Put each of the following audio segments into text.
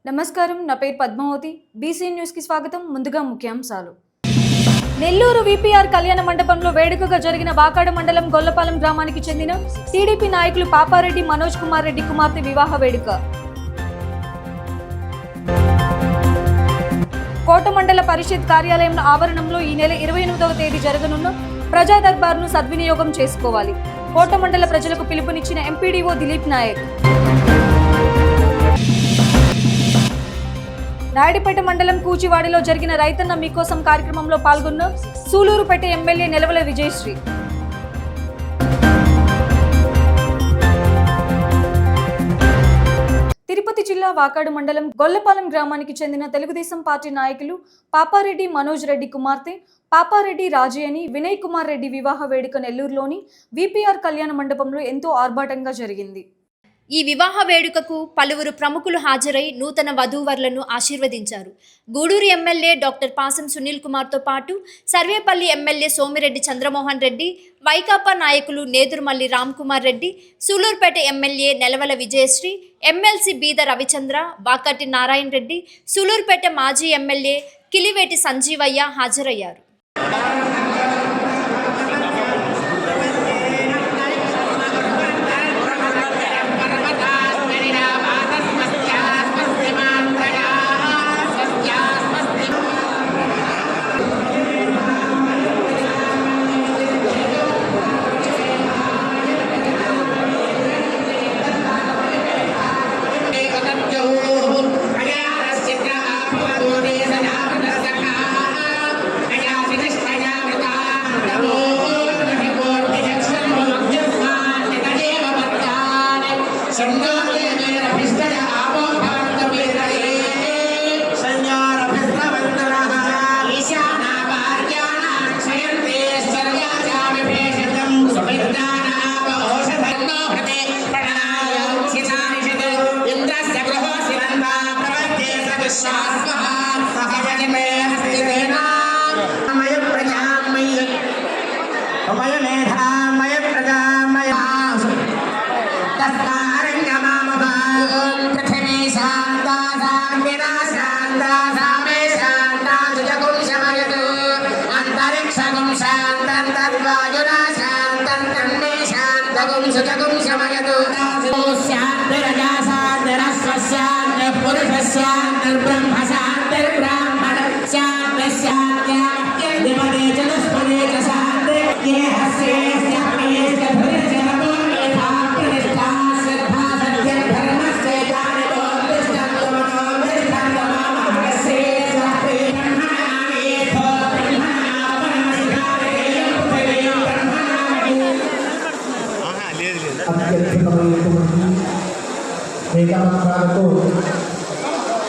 నమస్కారం, నా పేరు పద్మావతి. బీసీ న్యూస్ కి స్వాగతం. ముందుగా ముఖ్యాంశాలు. నెల్లూరు విపిఆర్ కళ్యాణ మండపంలో వేడుకగా జరిగిన వాకాడు మండలం గొల్లపాలెం గ్రామానికి చెందిన టీడీపీ నాయకులు పాపారెడ్డి మనోజ్ కుమార్ రెడ్డి కుమార్తె వివాహ వేడుక. కోట మండల పరిషత్ కార్యాలయం ఆవరణంలో ఈ నెల 28వ తేదీ జరగనున్న ప్రజా దర్బార్ను సద్వినియోగం చేసుకోవాలి. కోట మండల ప్రజలకు పిలుపునిచ్చిన ఎంపీడీఓ దిలీప్ నాయక్. నాయుడుపేట మండలం కూచివాడిలో జరిగిన రైతన్న మీకోసం కార్యక్రమంలో పాల్గొన్న సూలూరుపేట ఎమ్మెల్యే నెలవల విజయశ్రీ. తిరుపతి జిల్లా వాకాడు మండలం గొల్లపాలెం గ్రామానికి చెందిన తెలుగుదేశం పార్టీ నాయకులు పాపారెడ్డి మనోజ్ రెడ్డి కుమార్తె పాపారెడ్డి రాజయ్యని వినయ్ కుమార్ రెడ్డి వివాహ వేడుక నెల్లూరులోని విపిఆర్ కళ్యాణ మండపంలో ఎంతో ఆర్భాటంగా జరిగింది. ఈ వివాహ వేడుకకు పలువురు ప్రముఖులు హాజరై నూతన వధూవరులను ఆశీర్వదించారు. గూడూరు ఎమ్మెల్యే డాక్టర్ పాసం సునీల్ కుమార్తో పాటు సర్వేపల్లి ఎమ్మెల్యే సోమిరెడ్డి చంద్రమోహన్ రెడ్డి, వైకాపా నాయకులు నేదురుమల్లి రామ్ కుమార్ రెడ్డి, సూలూరుపేట ఎమ్మెల్యే నెలవల విజయశ్రీ, ఎమ్మెల్సీ బీద రవిచంద్ర, వాకటి నారాయణ రెడ్డి, సూలూరుపేట మాజీ ఎమ్మెల్యే కిలివేటి సంజీవయ్య హాజరయ్యారు.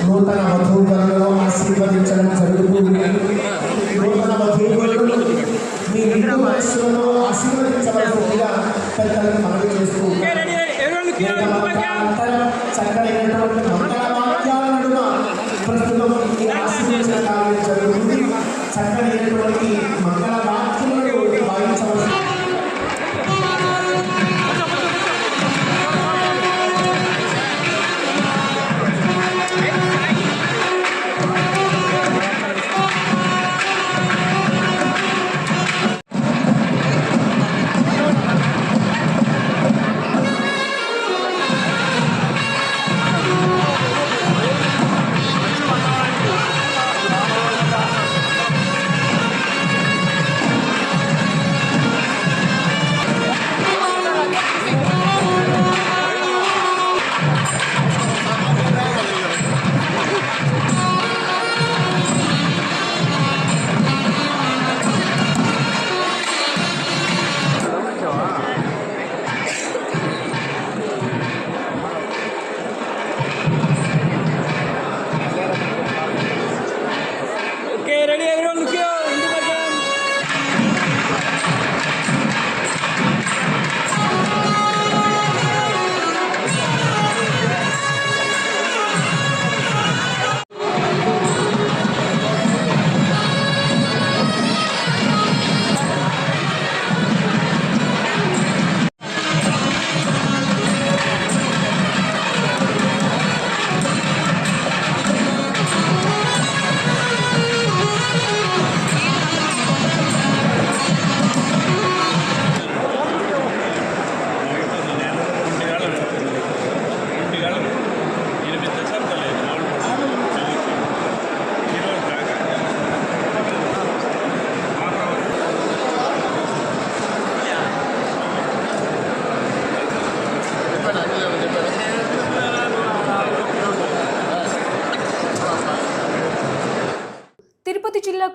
నూతన వధూవరులను ఆశీర్వదించడం జరుగుతుంది. నూతన వధూవరులు మీ నిండు వయస్సులను ఆశీర్వదించవలసిందిగా పెద్దలకు మనవి చేస్తూ చక్కనైనటువంటి మంగళ వాక్యాల నడుమ ప్రస్తుతం ఈ ఆశీర్వచన కార్యం జరుగుతుంది. చక్కనైనటువంటి మంగళ వాక్యాలను వాయించవలసి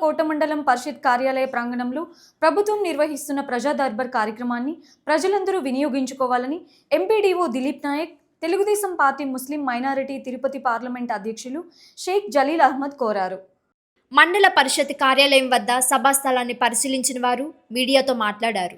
కోట మండలం పరిషత్ కార్యాలయ ప్రాంగణంలో ప్రభుత్వం నిర్వహిస్తున్న ప్రజా దర్బార్ కార్యక్రమాన్ని ప్రజలందరూ వినియోగించుకోవాలని MPDO Dilip Naik, Telugu Desam party Muslim minority Tirupati parliament అధ్యక్షులు షేక్ జలీల్ అహ్మద్ కోరారు. మండల పరిషత్ కార్యాలయం వద్ద సభా స్థలాన్ని పరిశీలించిన వారు మీడియాతో మాట్లాడారు.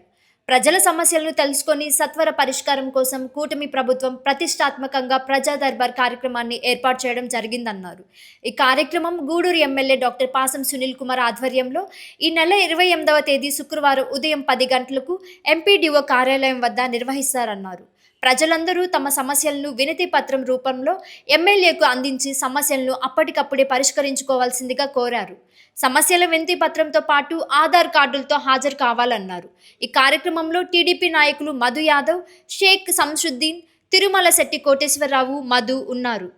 ప్రజల సమస్యలను తెలుసుకొని సత్వర పరిష్కారం కోసం కూటమి ప్రభుత్వం ప్రతిష్టాత్మకంగా ప్రజా దర్బార్ కార్యక్రమాన్ని ఏర్పాటు చేయడం జరిగిందన్నారు. ఈ కార్యక్రమం గూడూరు ఎమ్మెల్యే డాక్టర్ పాసం సునీల్ కుమార్ ఆధ్వర్యంలో ఈ నెల 28వ తేదీ శుక్రవారం ఉదయం 10 గంటలకు ఎంపీడీఓ కార్యాలయం వద్ద నిర్వహిస్తారన్నారు. ప్రజలందరూ తమ సమస్యలను వినతి పత్రం రూపంలో ఎమ్మెల్యేకు అందించి సమస్యలను అప్పటికప్పుడే పరిష్కరించుకోవాల్సిందిగా కోరారు. సమస్యల వినతి పత్రంతో పాటు ఆధార్ కార్డులతో హాజరు కావాలన్నారు. ఈ కార్యక్రమంలో టీడీపీ నాయకులు మధు యాదవ్, షేక్ సంషుద్దీన్, తిరుమల శెట్టి కోటేశ్వరరావు, మధు ఉన్నారు.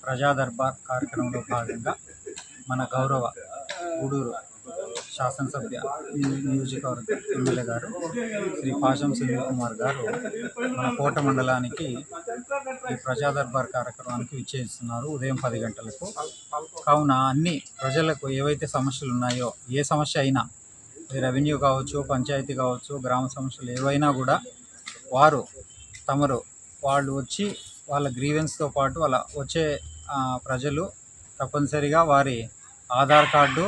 ప్రజా దర్బార్ కార్యక్రమంలో భాగంగా మన గౌరవ గూడూరు శాసనసభ్య నియోజకవర్గ ఎమ్మెల్యే గారు శ్రీ పాసం సునీల్ కుమార్ గారు మన కోట మండలానికి ఈ ప్రజా దర్బార్ కార్యక్రమానికి విచ్చేస్తున్నారు ఉదయం 10 గంటలకు. కావున అన్ని ప్రజలకు ఏవైతే సమస్యలు ఉన్నాయో, ఏ సమస్య అయినా, రెవెన్యూ కావచ్చు, పంచాయతీ కావచ్చు, గ్రామ సమస్యలు ఏవైనా కూడా వాళ్ళు వచ్చి వాళ్ళ గ్రీవెన్స్తో పాటు వాళ్ళ వచ్చే ప్రజలు తప్పనిసరిగా వారి ఆధార్ కార్డు,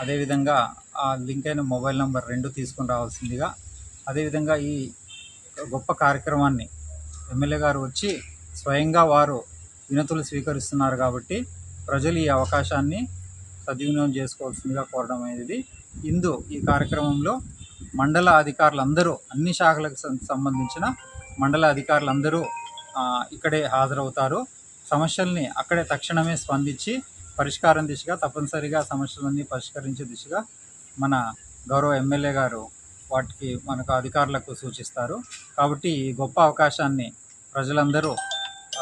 అదేవిధంగా ఆ లింక్ అయిన మొబైల్ నెంబర్ 2 తీసుకుని రావాల్సిందిగా, అదేవిధంగా ఈ గొప్ప కార్యక్రమాన్ని ఎమ్మెల్యే గారు వచ్చి స్వయంగా వారు వినతులు స్వీకరిస్తున్నారు కాబట్టి ప్రజలు ఈ అవకాశాన్ని సద్వినియోగం చేసుకోవాల్సిందిగా కోరడం అనేది. ఈ కార్యక్రమంలో మండల అధికారులందరూ, అన్ని శాఖలకు సంబంధించిన మండల అధికారులందరూ ఇక్కడే హాజరవుతారు. సమస్యల్ని అక్కడే తక్షణమే స్పందించి పరిష్కారం దిశగా, తప్పనిసరిగా సమస్యలన్నీ పరిష్కరించే దిశగా మన గౌరవ ఎమ్మెల్యే గారు మనకు అధికారులకు సూచిస్తారు. కాబట్టి ఈ గొప్ప అవకాశాన్ని ప్రజలందరూ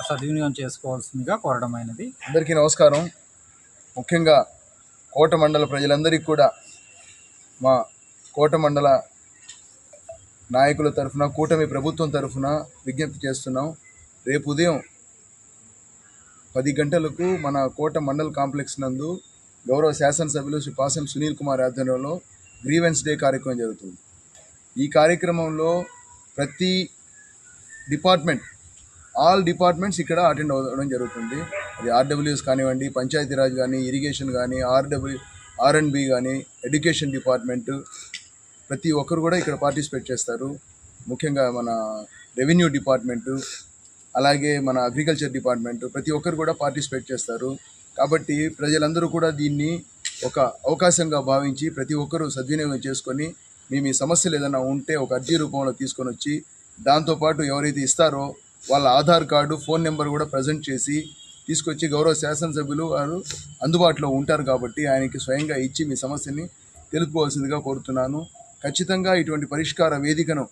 సద్వినియోగం చేసుకోవాల్సిందిగా కోరడమైనది. అందరికీ నమస్కారం. ముఖ్యంగా కోట మండల ప్రజలందరికీ కూడా మా కోట మండల నాయకుల తరఫున, కూటమి ప్రభుత్వం తరఫున విజ్ఞప్తి చేస్తున్నాం. రేపు ఉదయం 10 గంటలకు మన కోట మండల్ కాంప్లెక్స్ నందు గౌరవ శాసనసభ్యులు శ్రీ పాసం సునీల్ కుమార్ ఆధ్వర్యంలో గ్రీవెన్స్ డే కార్యక్రమం జరుగుతుంది. ఈ కార్యక్రమంలో ప్రతి డిపార్ట్మెంట్, ఆల్ డిపార్ట్మెంట్స్ ఇక్కడ అటెండ్ అవ్వడం జరుగుతుంది. అది ఆర్డబ్ల్యూఎస్ కానివ్వండి, పంచాయతీరాజ్ కానీ, ఇరిగేషన్ కానీ, R&B కానీ, ఎడ్యుకేషన్ డిపార్ట్మెంటు, ప్రతి ఒక్కరు కూడా ఇక్కడ పార్టిసిపేట్ చేస్తారు. ముఖ్యంగా మన రెవెన్యూ డిపార్ట్మెంటు, అలాగే మన అగ్రికల్చర్ డిపార్ట్మెంటు, ప్రతి ఒక్కరు కూడా పార్టిసిపేట్ చేస్తారు. కాబట్టి ప్రజలందరూ కూడా దీన్ని ఒక అవకాశంగా భావించి ప్రతి ఒక్కరూ సద్వినియోగం చేసుకొని మీ సమస్యలు ఏదైనా ఉంటే ఒక అర్జీ రూపంలో తీసుకొని వచ్చి, దాంతోపాటు ఎవరైతే ఇస్తారో వాళ్ళ ఆధార్ కార్డు, ఫోన్ నెంబర్ కూడా ప్రజెంట్ చేసి తీసుకొచ్చి గౌరవ శాసనసభ్యులు వారు అందుబాటులో ఉంటారు కాబట్టి ఆయనకి స్వయంగా ఇచ్చి మీ సమస్యని తెలుపుకోవాల్సిందిగా కోరుతున్నాను. ఖచ్చితంగా ఇటువంటి పరిష్కార వేదికను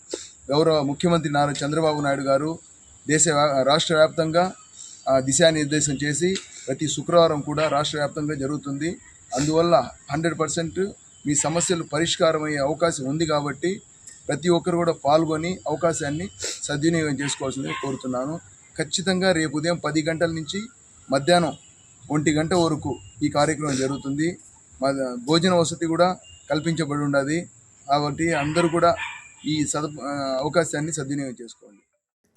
గౌరవ ముఖ్యమంత్రి నారా చంద్రబాబు నాయుడు గారు రాష్ట్ర వ్యాప్తంగా దిశానిర్దేశం చేసి ప్రతి శుక్రవారం కూడా రాష్ట్ర వ్యాప్తంగా జరుగుతుంది. అందువల్ల 100% మీ సమస్యలు పరిష్కారమయ్యే అవకాశం ఉంది కాబట్టి ప్రతి ఒక్కరు కూడా పాల్గొని అవకాశాన్ని సద్వినియోగం చేసుకోవాల్సిందిగా కోరుతున్నాను. ఖచ్చితంగా రేపు ఉదయం 10 గంటల నుంచి మధ్యాహ్నం 1 గంట వరకు ఈ కార్యక్రమం జరుగుతుంది. భోజన వసతి కూడా కల్పించబడి ఉన్నది కాబట్టి అందరూ కూడా ఈ అవకాశాన్ని సద్వినియోగం చేసుకోండి.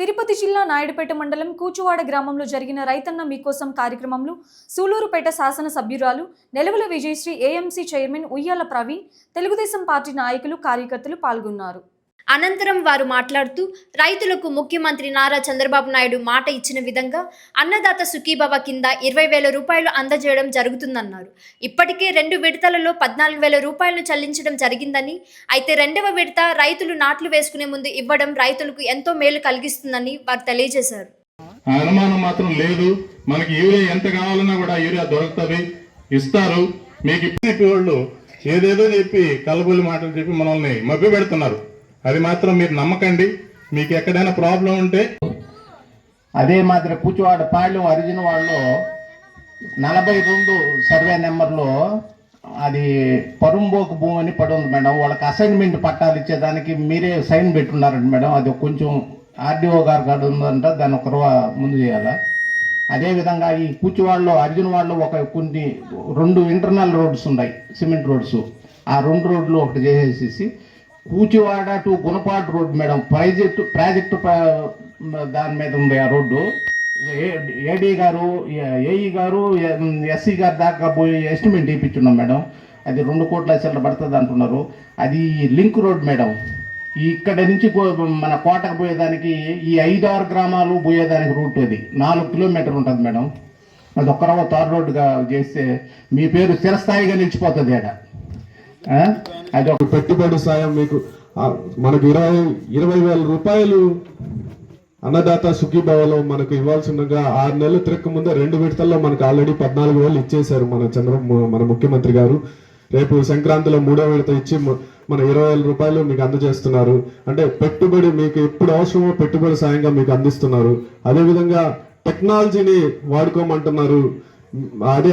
తిరుపతి జిల్లా నాయుడుపేట మండలం కూచువాడ గ్రామంలో జరిగిన రైతన్న మీకోసం కార్యక్రమంలో సూలూరుపేట శాసన సభ్యురాలు నెలవుల విజయశ్రీ, ఏఎంసీ చైర్మన్ ఉయ్యాల ప్రవీణ్, తెలుగుదేశం పార్టీ నాయకులు, కార్యకర్తలు పాల్గొన్నారు. అనంతరం వారు మాట్లాడుతూ రైతులకు ముఖ్యమంత్రి నారా చంద్రబాబు నాయుడు మాట ఇచ్చిన విధంగా అన్నదాత సుఖీభవ కింద 20,000 రూపాయలు అందజేయడం జరుగుతుందన్నారు. ఇప్పటికే 2 విడతలలో 14,000 రూపాయలను చెల్లించడం జరిగిందని, అయితే 2వ విడత రైతులు నాట్లు వేసుకునే ముందు ఇవ్వడం రైతులకు ఎంతో మేలు కలిగిస్తుందని వారు తెలియజేశారు. అనుమానం మాత్రం లేదు. మనకి యూరియా ఎంత కావాలన్నా కూడా యూరియా దొరుకుతుంది, ఇస్తారు. మీకు ఇప్పుడు వాళ్ళు ఏదేదో చెప్పి కలబొల్లి మాటలు చెప్పి మనల్ని మభ్య పెడుతున్నారు. అది మాత్రం మీరు నమ్మకండి. మీకు ఎక్కడైనా ప్రాబ్లం ఉంటే అదే మాదిరి కూచువాడ పాళ్ళు అరిజిన వాళ్ళు 42 సర్వే నెంబర్లో అది పరుంబోకు భూమి అని పడి ఉంది మేడం. వాళ్ళకి అసైన్మెంట్ పట్టాలు ఇచ్చేదానికి మీరే సైన్ పెట్టున్నారంట మేడం. అది కొంచెం ఆర్డీఓ గారు కాదు ఉందంట, దాన్ని ఒక ముందు చేయాలా. అదేవిధంగా ఈ కూచివాడలో అర్జునవాడలో ఒక కొన్ని 2 ఇంటర్నల్ రోడ్స్ ఉన్నాయి, సిమెంట్ రోడ్స్. ఆ 2 రోడ్లు ఒకటి చేసేసి Kuchivada to Gunapadu road madam, project దాని మీద ఉంది ఆ రోడ్డు. ఏడీ గారు, ఏఈ గారు, ఎస్సీ గారు దాకా పోయి ఎస్టిమేట్ ఇప్పించున్నాం మేడం. అది 2 కోట్ల చిల్లర పడుతుంది అంటున్నారు. అది లింక్ రోడ్ మేడం. ఇక్కడ నుంచి మన కోటకు పోయేదానికి ఈ 5-6 గ్రామాలు పోయేదానికి రూట్ అది 4 కిలోమీటర్లు ఉంటుంది మేడం. అది ఒక్కరవ తార్ రోడ్డుగా చేస్తే మీ పేరు స్థిరస్థాయిగా నిలిచిపోతుంది అక్కడ. అది ఒక పెట్టుబడి సాయం మీకు మనకు 20,000 రూపాయలు అన్నదాత సుఖీభావలో మనకు ఇవ్వాల్సి ఉండగా 6 నెలలు తిరక్క ముందే 2 విడతల్లో మనకు ఆల్రెడీ 14,000 ఇచ్చేశారు మన ముఖ్యమంత్రి గారు. రేపు సంక్రాంతిలో 3వ విడత ఇచ్చి మన 20,000 రూపాయలు మీకు అందజేస్తున్నారు. అంటే పెట్టుబడి మీకు ఎప్పుడు అవసరమో పెట్టుబడి సాయంగా మీకు అందిస్తున్నారు. అదేవిధంగా టెక్నాలజీని వాడుకోమంటున్నారు, అదే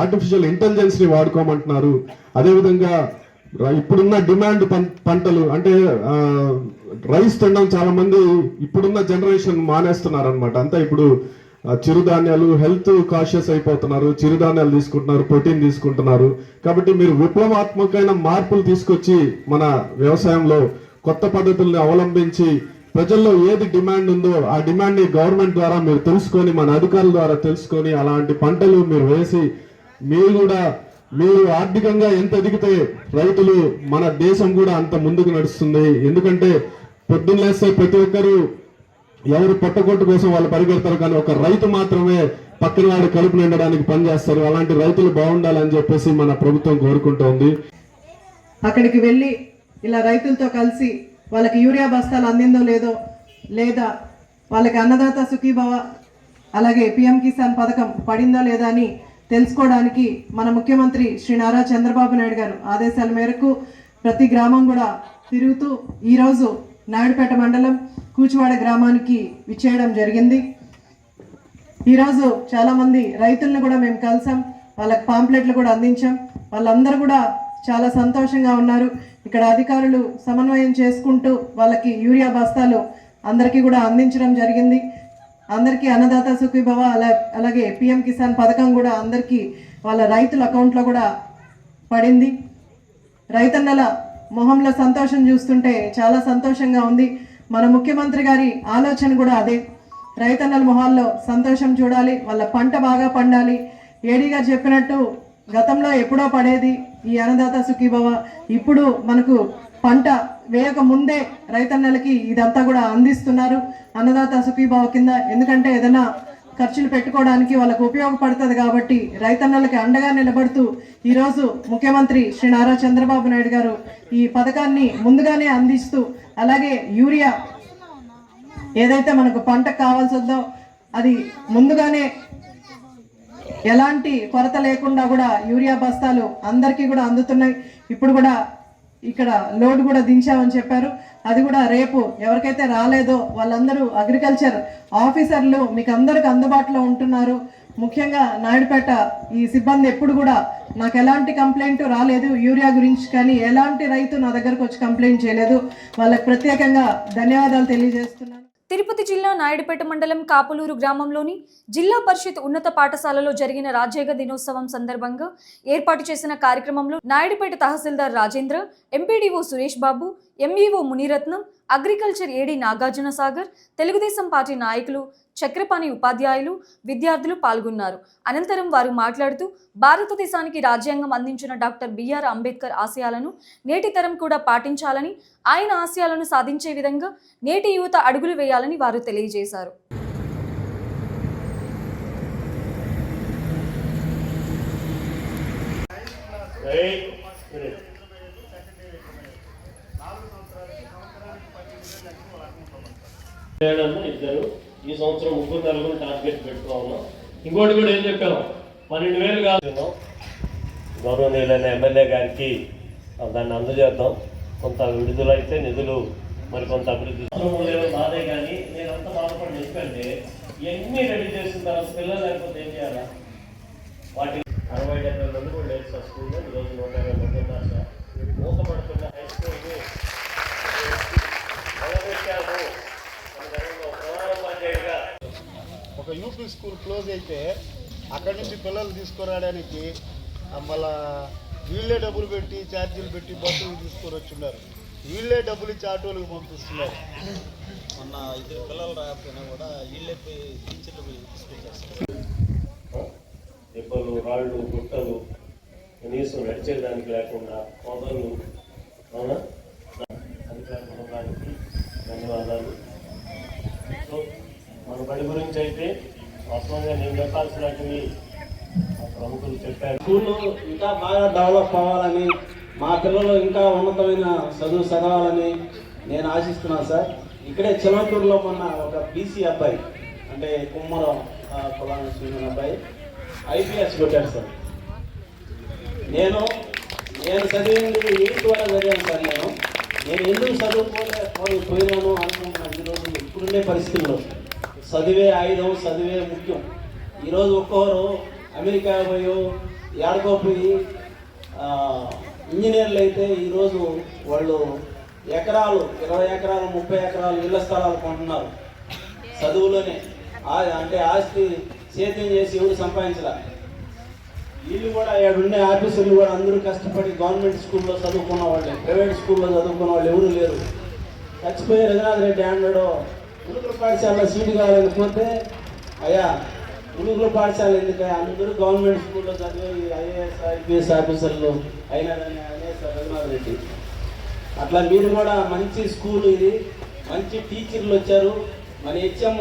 ఆర్టిఫిషియల్ ఇంటెలిజెన్స్ ని వాడుకోమంటున్నారు. అదేవిధంగా ఇప్పుడున్న డిమాండ్ పంటలు అంటే రైస్ తినడం చాలా మంది ఇప్పుడున్న జనరేషన్ మానేస్తున్నారు అనమాట. అంతా ఇప్పుడు చిరుధాన్యాలు, హెల్త్ కాన్షియస్ అయిపోతున్నారు, చిరుధాన్యాలు తీసుకుంటున్నారు, ప్రోటీన్ తీసుకుంటున్నారు. కాబట్టి మీరు విప్లవాత్మకమైన మార్పులు తీసుకొచ్చి మన వ్యవసాయంలో కొత్త పద్ధతుల్ని అవలంబించి ప్రజల్లో ఏది డిమాండ్ ఉందో ఆ డిమాండ్ ని గవర్నమెంట్ ద్వారా మీరు తెలుసుకొని, మన అధికారుల ద్వారా తెలుసుకొని అలాంటి పంటలు మీరు వేసి మీరు ఆర్థికంగా ఎంత ఎదిగితే రైతులు, మన దేశం కూడా అంత ముందుకు నడుస్తుంది. ఎందుకంటే పొద్దున్నేస్తే ప్రతి ఒక్కరు ఎవరు పొట్టగొట్టు కోసం వాళ్ళు పరిగెడతారు, కానీ ఒక రైతు మాత్రమే పక్కన వాడు కడుపు నిండడానికి పనిచేస్తారు. అలాంటి రైతులు బాగుండాలని చెప్పేసి మన ప్రభుత్వం కోరుకుంటోంది. అక్కడికి వెళ్ళి ఇలా రైతులతో కలిసి వాళ్ళకి యూరియా బస్తాలు అందిందో లేదో, లేదా వాళ్ళకి అన్నదాత సుఖీభవ అలాగే పిఎం కిసాన్ పథకం పడిందో లేదా అని తెలుసుకోవడానికి మన ముఖ్యమంత్రి శ్రీ నారా చంద్రబాబు నాయుడు గారు ఆదేశాల మేరకు ప్రతి గ్రామం కూడా తిరుగుతూ ఈరోజు నాయుడుపేట మండలం కూచివాడ గ్రామానికి విచ్చేయడం జరిగింది. ఈరోజు చాలామంది రైతులను కూడా మేము కలిసాం, వాళ్ళకి పాంప్లెట్లు కూడా అందించాం. వాళ్ళందరూ కూడా చాలా సంతోషంగా ఉన్నారు. ఇక్కడ అధికారులు సమన్వయం చేసుకుంటూ వాళ్ళకి యూరియా బస్తాలు అందరికీ కూడా అందించడం జరిగింది. అందరికీ అన్నదాత సుఖీభవ అలాగే పిఎం కిసాన్ పథకం కూడా అందరికీ వాళ్ళ రైతుల అకౌంట్లో కూడా పడింది. రైతన్నల మొహంలో సంతోషం చూస్తుంటే చాలా సంతోషంగా ఉంది. మన ముఖ్యమంత్రి గారి ఆలోచన కూడా అదే, రైతన్నల మొహాల్లో సంతోషం చూడాలి, వాళ్ళ పంట బాగా పండాలి. ఏడీ గారు చెప్పినట్టు గతంలో ఎప్పుడో పడేది ఈ అన్నదాత సుఖీభవ, ఇప్పుడు మనకు పంట వేయక ముందే రైతన్నలకి ఇదంతా కూడా అందిస్తున్నారు అన్నదాత సుఖీభావ కింద. ఎందుకంటే ఏదైనా ఖర్చులు పెట్టుకోవడానికి వాళ్ళకు ఉపయోగపడుతుంది కాబట్టి రైతన్నలకి అండగా నిలబడుతూ ఈరోజు ముఖ్యమంత్రి శ్రీ నారా చంద్రబాబు నాయుడు గారు ఈ పథకాన్ని ముందుగానే అందిస్తూ, అలాగే యూరియా ఏదైతే మనకు పంటకు కావాల్సి ఉందో అది ముందుగానే ఎలాంటి కొరత లేకుండా కూడా యూరియా బస్తాలు అందరికీ కూడా అందుతున్నాయి. ఇప్పుడు కూడా ఇక్కడ లోడ్ కూడా దించామని చెప్పారు. అది కూడా రేపు ఎవరికైతే రాలేదో వాళ్ళందరూ అగ్రికల్చర్ ఆఫీసర్లు మీకు అందరికి అందుబాటులో ఉంటున్నారు. ముఖ్యంగా నాయుడుపేట ఈ సిబ్బంది ఎప్పుడు కూడా నాకు ఎలాంటి కంప్లైంట్ రాలేదు యూరియా గురించి, కానీ ఎలాంటి రైతు నా దగ్గరకు వచ్చి కంప్లైంట్ చేయలేదు. వాళ్ళకి ప్రత్యేకంగా ధన్యవాదాలు తెలియజేస్తున్నాను. తిరుపతి జిల్లా నాయుడుపేట మండలం కాపులూరు గ్రామంలోని జిల్లా పరిషత్ ఉన్నత పాఠశాలలో జరిగిన రాజ్యాంగ దినోత్సవం సందర్భంగా ఏర్పాటు చేసిన కార్యక్రమంలో Naidupeta tahsildar Rajendra, MPDO Suresh Babu, MEO Muniratnam, agriculture AD Nagarjuna Sagar, Telugu Desam party నాయకులు, చక్రపాణి ఉపాధ్యాయులు, విద్యార్థులు పాల్గొన్నారు. అనంతరం వారు మాట్లాడుతూ భారతదేశానికి రాజ్యాంగం అందించిన డాక్టర్ బిఆర్ అంబేద్కర్ ఆశయాలను నేటి తరం కూడా పాటించాలని, ఆయన ఆశయాలను సాధించే విధంగా నేటి యువత అడుగులు వేయాలని వారు తెలియజేశారు. ఇద్దరు ఈ సంవత్సరం 3 టార్గెట్ పెట్టుకున్నాం. ఇంకోటి కూడా ఏం చెప్పాము, 12,000 కాదు, గౌరవనీయులైన ఎమ్మెల్యే గారికి దాన్ని అందజేద్దాం. కొంత విడుదలైతే నిధులు మరి కొంత అభివృద్ధి బాధే, కానీ నేను అంత బాధపడి ఎందుకంటే ఇవన్నీ రెడీ చేసిన తర్వాత పిల్లలు లేకపోతే ఏం చేయాలా? వాటి 60-70 మంది కూడా లేదు సార్ స్కూల్లో. ఈరోజు 120 మంది ఉన్నారు సార్. మూతపడుతున్న హై స్కూల్ మొదలుపెట్టాము. ఒక యూపీ స్కూల్ క్లోజ్ అయితే అక్కడి నుంచి పిల్లలు తీసుకురావడానికి మళ్ళా వీళ్ళే డబ్బులు పెట్టి ఛార్జీలు పెట్టి బస్సులు తీసుకొని వచ్చున్నారు. వీళ్ళే డబ్బులు ఇచ్చి ఆటోలకు పంపిస్తున్నారు. మొన్న 2 పిల్లలు రాకపోయినా కూడా వీళ్ళే టీచర్లు తీసుకొచ్చేస్తారు. దెబ్బలు, రాళ్ళు, గుట్టలు కనీసం నడిచేదానికి లేకుండా మొదలు అవునా అధికారులకి ధన్యవాదాలు. సో మన బడి గురించి అయితే వాస్తవంగా నేను చెప్పాల్సినవి ప్రముఖులు చెప్పారు. స్కూల్ ఇంకా బాగా డెవలప్ అవ్వాలని, మా పిల్లలు ఇంకా ఉన్నతమైన చదువు చదవాలని నేను ఆశిస్తున్నాను సార్. ఇక్కడే చిలమటూరులో మొన్న ఒక బీసీ అబ్బాయి, అంటే కుమ్మరం కులానికి చెందిన అబ్బాయి ఐపీఎస్ కొట్టాడు సార్. నేను చదివింది 8th వరకు చదివాను సార్. నేను ఎందుకు చదువుకోలేకపోయినాను అనుకుంటున్నాను. ఈరోజు ఇప్పుడుండే పరిస్థితుల్లో చదివే ఆయుధం, చదివే ముఖ్యం. ఈరోజు ఒక్కొక్కరు అమెరికా పోయి ఏడుకోపోయి ఇంజనీర్లు అయితే ఈరోజు వాళ్ళు ఎకరాలు, 20 ఎకరాలు, 30 ఎకరాలు ఇళ్ల స్థలాలు కొంటున్నారు చదువులోనే. అంటే ఆస్తి సేద్యం చేసి ఎవరు సంపాదించరా. వీళ్ళు కూడా ఉండే ఆఫీసర్లు కూడా అందరూ కష్టపడి గవర్నమెంట్ స్కూల్లో చదువుకున్న వాళ్ళే, ప్రైవేట్ స్కూల్లో చదువుకున్న వాళ్ళు ఎవరు లేరు. చచ్చిపోయి రఘునాథ్ రెడ్డి అన్నాడు గురుకుల పాఠశాలలో సీటు కావాలని పోతే, అయ్యా గురుకుల పాఠశాల ఎందుకు, అందరూ గవర్నమెంట్ స్కూల్లో చదివి ఐఏఎస్ ఐపీఎస్ ఆఫీసర్లు అయినారని అనేసి రఘునాథ్ రెడ్డి. అట్లా మీరు కూడా మంచి స్కూల్ ఇది, మంచి టీచర్లు వచ్చారు. మన హెచ్ఎం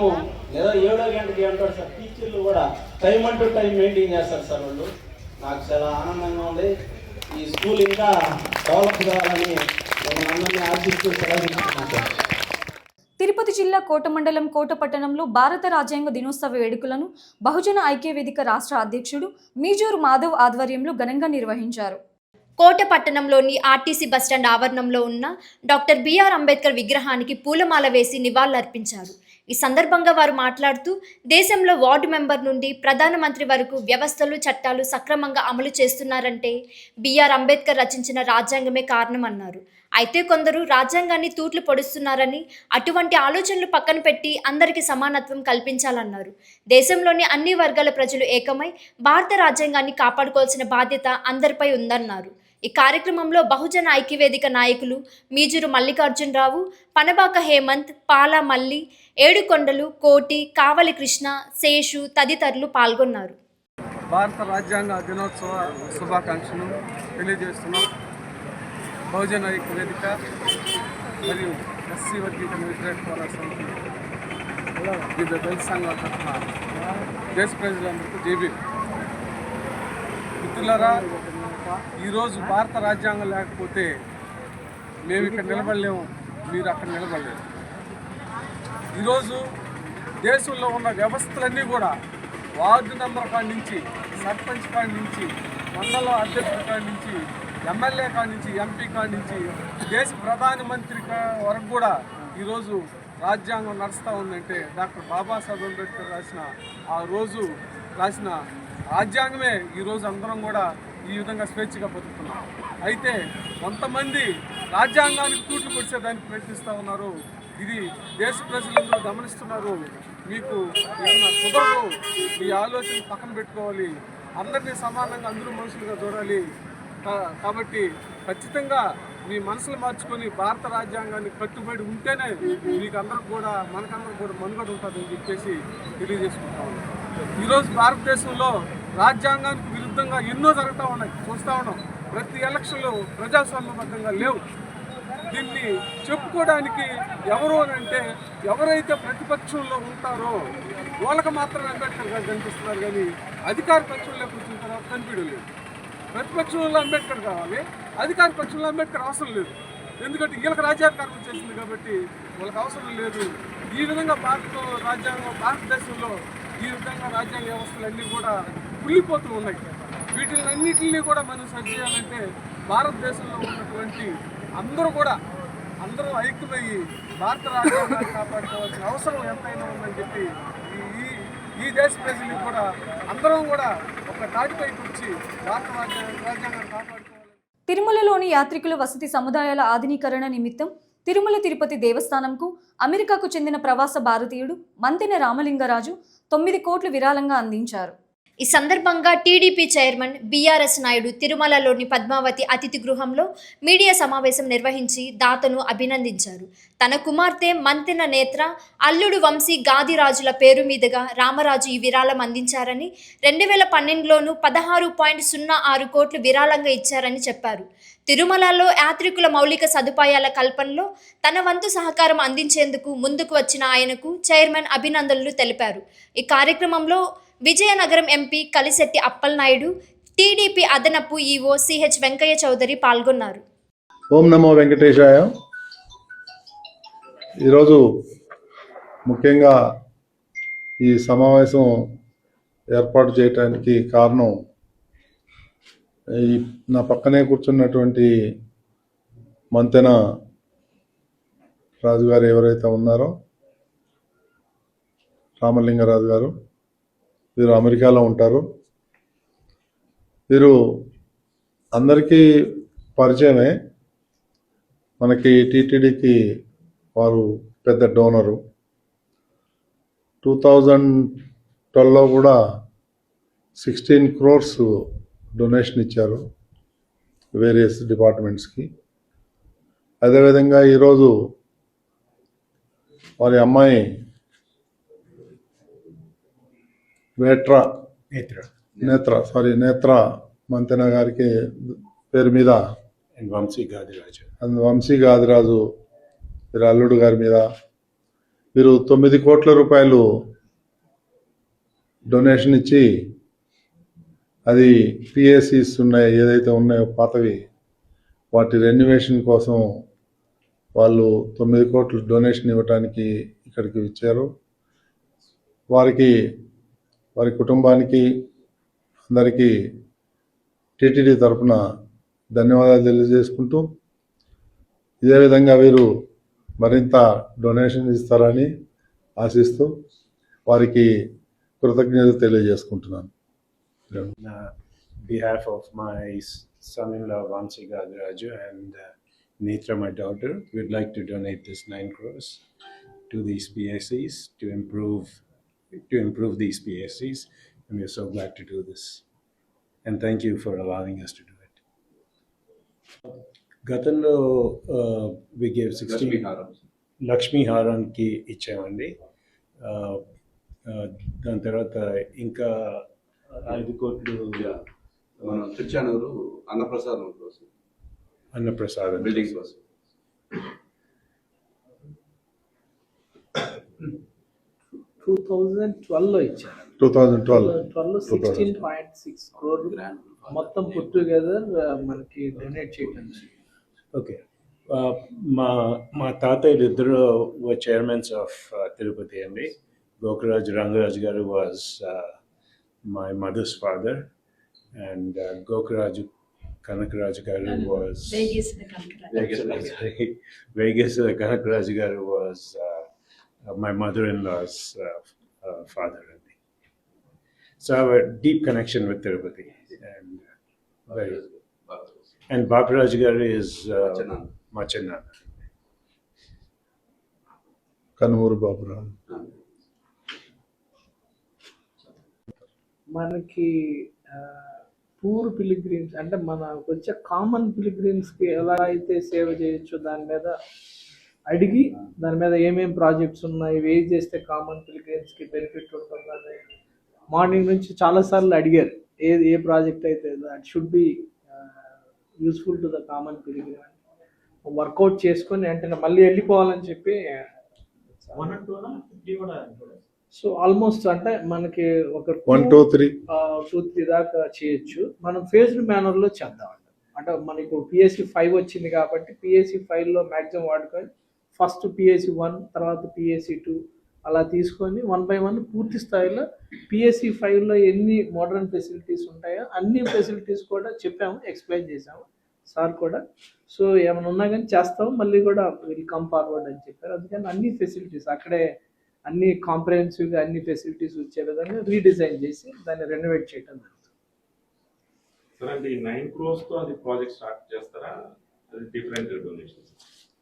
ఏదో 7వ గంటకి అంటారు సార్. టీచర్లు కూడా టైం అంటూ టైం మెయింటైన్ చేస్తారు సార్ వాళ్ళు. నాకు చాలా ఆనందంగా ఉంది. ఈ స్కూల్ ఇంకా డెవలప్ కావాలని నేను అందరినీ ఆశిస్తూ సెలవు. తిరుపతి జిల్లా కోట మండలం కోట పట్టణంలో భారత రాజ్యాంగ దినోత్సవ వేడుకలను బహుజన ఐక్య వేదిక రాష్ట్ర అధ్యక్షుడు మీజూరు మాధవ్ ఆధ్వర్యంలో ఘనంగా నిర్వహించారు. కోట పట్టణంలోని ఆర్టీసీ బస్టాండ్ ఆవరణంలో ఉన్న డాక్టర్ బిఆర్ అంబేద్కర్ విగ్రహానికి పూలమాల వేసి నివాళులర్పించారు. ఈ సందర్భంగా వారు మాట్లాడుతూ దేశంలో వార్డు మెంబర్ నుండి ప్రధానమంత్రి వరకు వ్యవస్థలు, చట్టాలు సక్రమంగా అమలు చేస్తున్నారంటే బిఆర్ అంబేద్కర్ రచించిన రాజ్యాంగమే కారణమన్నారు. అయితే కొందరు రాజ్యాంగాన్ని తూట్లు పొడుస్తున్నారని, అటువంటి ఆలోచనలు పక్కన పెట్టి అందరికీ సమానత్వం కల్పించాలన్నారు. దేశంలోని అన్ని వర్గాల ప్రజలు ఏకమై భారత రాజ్యాంగాన్ని కాపాడుకోవాల్సిన బాధ్యత అందరిపై ఉందన్నారు. ఈ కార్యక్రమంలో బహుజన ఐక్యవేదిక నాయకులు మీజూరు మల్లికార్జునరావు, పనబాక హేమంత్, పాలా మల్లి, ఏడుకొండలు, కోటి, కావలి కృష్ణ, శేషు తదితరులు పాల్గొన్నారు. భారత రాజ్యాంగ దినోత్సవ శుభాకాంక్షలు తెలియజేస్తున్నాం. బహుజన ఐక్యవేదిక మరియు ఎస్సీ వర్గీకరణ వ్యతిరేక పోరాట సమితి వివిధ దళిత సంఘాల తరఫున దేశ ప్రజలందరికీ జేబీ. మిత్రులారా, ఈరోజు భారత రాజ్యాంగం లేకపోతే మేము ఇక్కడ నిలబడలేము, మీరు అక్కడ నిలబడలేము. ఈరోజు దేశంలో ఉన్న వ్యవస్థలన్నీ కూడా వార్డు నెంబర్ కాడి నుంచి, సర్పంచ్ కాడి నుంచి, మండల అధ్యక్షుల కాడి నుంచి, ఎమ్మెల్యే కాడి నుంచి, ఎంపీ కాడి నుంచి, దేశ ప్రధానమంత్రి వరకు కూడా ఈరోజు రాజ్యాంగం నడుస్తూ ఉందంటే డాక్టర్ బాబాసాహెబ్ అంబేద్కర్ రాసిన రాజ్యాంగమే ఈరోజు అందరం కూడా ఈ విధంగా స్వేచ్ఛగా బతుకుతున్నాం. అయితే కొంతమంది రాజ్యాంగానికి తూట్లు పొడిచేదానికి ప్రయత్నిస్తూ ఉన్నారు. ఇది దేశ ప్రజలందరూ గమనిస్తున్నారు. మీకు కుదరదు, మీ ఆలోచన పక్కన పెట్టుకోవాలి, అందరినీ సమానంగా అందరూ మనుషులుగా చూడాలి. కాబట్టి ఖచ్చితంగా మీ మనసులు మార్చుకొని భారత రాజ్యాంగాన్ని కట్టుబడి ఉంటేనే మీకు అందరికి కూడా, మనకందరికి కూడా మనుగడ ఉంటుందని చెప్పేసి తెలియజేసుకుంటా ఉన్నాం. ఈరోజు భారతదేశంలో రాజ్యాంగానికి విరుద్ధంగా ఎన్నో జరుగుతూ ఉన్నాయి, చూస్తూ ఉన్నాం. ప్రతి ఎలక్షన్లు ప్రజాస్వామ్యబద్ధంగా లేవు. దీన్ని చెప్పుకోవడానికి ఎవరు అంటే ఎవరైతే ప్రతిపక్షంలో ఉంటారో వాళ్ళకి మాత్రమే అంబేద్కర్ గారు కనిపిస్తున్నారు, కానీ అధికార పక్షంలో కూర్చున్న తర్వాత కనిపించడం లేదు. ప్రతిపక్షంలో అంబేద్కర్ కావాలి, అధికార పక్షంలో అంబేద్కర్ అవసరం లేదు. ఎందుకంటే వీళ్ళకి రాజ్యాధికారం వచ్చేసింది కాబట్టి వాళ్ళకి అవసరం లేదు. ఈ విధంగా భారతదేశంలో ఈ విధంగా రాజ్యాంగ వ్యవస్థలన్నీ కూడా కుళ్ళిపోతూ ఉన్నాయి. వీటిలన్నింటినీ కూడా మనం సరి చేయాలంటే భారతదేశంలో ఉన్నటువంటి అందరూ ఐక్యమయ్యి భారత రాజ్యాంగాన్ని కాపాడుకోవాల్సిన అవసరం ఎంతైనా ఉందని చెప్పి ఈ దేశ ప్రజలకు కూడా అందరం కూడా ఒక తాటిపైకి వచ్చి భారత రాజ్యాంగాన్ని కాపాడుకోవాలి. తిరుమలలోని యాత్రికుల వసతి సముదాయాల ఆధునీకరణ నిమిత్తం తిరుమల తిరుపతి దేవస్థానంకు అమెరికాకు చెందిన ప్రవాస భారతీయుడు మంతెన రామలింగరాజు 9 కోట్లు విరాళంగా అందించారు. ఈ సందర్భంగా టీడీపీ చైర్మన్ బీఆర్ఎస్ నాయుడు తిరుమలలోని పద్మావతి అతిథి గృహంలో మీడియా సమావేశం నిర్వహించి దాతను అభినందించారు. తన కుమార్తె మంతెన నేత్ర, అల్లుడు వంశీ గాదిరాజుల పేరు మీదుగా రామరాజు ఈ విరాళం అందించారని, 2012లోనూ 16.06 కోట్లు విరాళంగా ఇచ్చారని చెప్పారు. తిరుమలలో యాత్రికుల మౌలిక సదుపాయాల కల్పనలో తన వంతు సహకారం అందించేందుకు ముందుకు వచ్చిన ఆయనకు చైర్మన్ అభినందనలు తెలిపారు. ఈ కార్యక్రమంలో విజయనగరం ఎంపీ కలిశెట్టి అప్పలనాయుడు, టీడీపీ అదనపు ఈవో సిహెచ్ వెంకయ్య చౌదరి పాల్గొన్నారు. ఓం నమో వెంకటేశాయ. ఈరోజు ముఖ్యంగా ఈ సమావేశం ఏర్పాటు చేయడానికి కారణం నా పక్కనే కూర్చున్నటువంటి మంతెన రాజుగారు ఎవరైతే ఉన్నారో, రామలింగరాజు గారు, వీరు అమెరికాలో ఉంటారు. వీరు అందరికీ పరిచయమే. మనకి టీటీడీకి వారు పెద్ద డోనరు. 2012లో కూడా 16 crores డొనేషన్ ఇచ్చారు వేరియస్ డిపార్ట్మెంట్స్కి. అదేవిధంగా ఈరోజు వారి అమ్మాయి నేత్ర మంతెన గారికి పేరు మీద వంశీ గాదిరాజు వీరి అల్లుడు గారి మీద వీరు 9 కోట్ల రూపాయలు డొనేషన్ ఇచ్చి, అది పిఎస్సిస్ ఉన్నాయి ఏదైతే ఉన్నాయో పాతవి, వాటి రెన్యువేషన్ కోసం వాళ్ళు 9 కోట్లు డొనేషన్ ఇవ్వటానికి ఇక్కడికి ఇచ్చారు. వారి కుటుంబానికి అందరికీ టీటీడీ తరఫున ధన్యవాదాలు తెలియజేసుకుంటూ, ఇదే విధంగా వీరు మరింత డొనేషన్ ఇస్తారని ఆశిస్తూ వారికి కృతజ్ఞతలు తెలియజేసుకుంటున్నాను. Behalf of my son-in-law Vansi Gadiraju and Netra, my daughter, we'd like to donate this 9 crores to these PSCs to improve these PSCs, and we're so glad to do this. And thank you for allowing us to do it. Gatanlo we gave 16 Lakshmi Haran ki ichevandi. దాని తర్వాత ఇంకా 5 కోట్లు మన తిరుచానూరు అన్నప్రసాదం building కోసం 2012లో ఇచ్చారు. 2012 16.6 crore మొత్తం put together మనకి డొనేట్ చేయడం. ఓకే. మా తాతయ్యలు ఇద్దరు చైర్మన్స్ ఆఫ్ తిరుపతి అండి. Gokaraj Rangaraj Garu was my mother's father, and Gokaraj Kanakaraj Garu was Vegas Kanakaraj Garu was my mother-in-law's father. So I have a deep connection with Tirupati, and Baparaj Garu is Machanana. Kanumuru Baparaj. మనకి poor pilgrims అంటే మనకు వచ్చే common పిలిగ్రిమ్స్కి ఎలా అయితే సేవ చేయొచ్చు దాని మీద అడిగి, దాని మీద ఏమేం ప్రాజెక్ట్స్ ఉన్నాయి, ఇవి ఏం చేస్తే కామన్ పిలిగ్రిమ్స్కి బెనిఫిట్ ఉంటుందని మార్నింగ్ నుంచి చాలాసార్లు అడిగారు. ఏ ప్రాజెక్ట్ అయితే that should be useful to the common pilgrim work out చేసుకొని అంటే మళ్ళీ వెళ్ళిపోవాలని చెప్పి. సో ఆల్మోస్ట్ అంటే మనకి ఒక 2-3 దాకా చేయొచ్చు. మనం ఫేజ్డ్ మేనర్లో చేద్దాం. అంటే మనకు PSC 5 వచ్చింది కాబట్టి PSC 5లో మ్యాక్సిమం వాడుకొని ఫస్ట్ PSC 1 తర్వాత PSC 2 అలా తీసుకొని 1 by 1 పూర్తి స్థాయిలో PSC 5లో ఎన్ని మోడర్న్ ఫెసిలిటీస్ ఉంటాయో అన్ని ఫెసిలిటీస్ కూడా చెప్పాము, ఎక్స్ప్లెయిన్ చేసాము సార్ కూడా. సో ఏమైనా ఉన్నా కానీ చేస్తాము, మళ్ళీ కూడా విల్ కమ్ ఫార్వర్డ్ అని చెప్పారు. అందుకని అన్ని ఫెసిలిటీస్ అక్కడే అన్ని కాంప్రహెన్సివ్గా అన్ని ఫెసిలిటీస్ వచ్చే విధంగా రీడిజైన్ చేసి దాన్ని రెనోవేట్ చేయడం జరుగుతుంది. సార్ అంటే ఈ 9 crores తో అది ప్రాజెక్ట్ స్టార్ట్ చేస్తారా? అది డిఫరెంట్ డొనేషన్స్?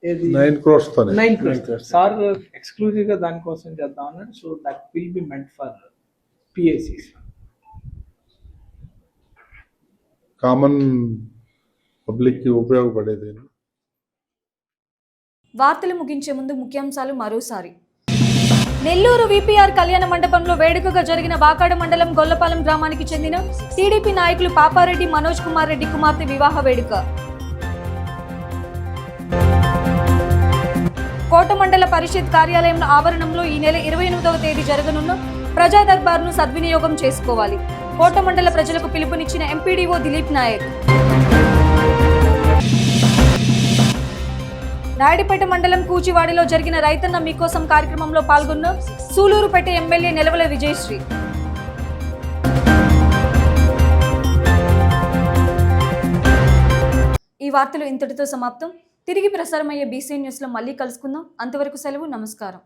9 crores తోనే 9 crores. సార్ ఎక్స్క్లూజివ్ గా దానికోసం చేద్దాం అన్నాడు. So that will be meant for పిఎస్సిస్. కామన్ పబ్లిక్ కి ఉపయోగపడేది. వార్తలు ముగించే ముందు ముఖ్యాంశాలు మరోసారి. నెల్లూరు విపిఆర్ కళ్యాణ మండపంలో వేడుకగా జరిగిన వాకాడు మండలం గొల్లపాలెం గ్రామానికి చెందిన టీడీపీ నాయకులు పాపారెడ్డి మనోజ్ కుమార్ రెడ్డి కుమార్తె వివాహ వేడుక. కోట మండల పరిషత్ కార్యాలయం ఆవరణంలో ఈ నెల 28వ తేదీ జరగనున్న ప్రజా దర్బార్ను సద్వినియోగం చేసుకోవాలి. కోట మండల ప్రజలకు పిలుపునిచ్చిన ఎంపీడీఓ దిలీప్ నాయక్. నాయుడుపేట మండలం కూచివాడిలో జరిగిన రైతన్న మీకోసం కార్యక్రమంలో పాల్గొన్న సూలూరుపేట ఎమ్మెల్యే నెలవల విజయశ్రీ. ఈ వార్తలు ఇంతటితో సమాప్తం. తిరిగి ప్రసారమయ్యే బీసీ న్యూస్లో మళ్ళీ కలుసుకుందాం. అంతవరకు సెలవు. నమస్కారం.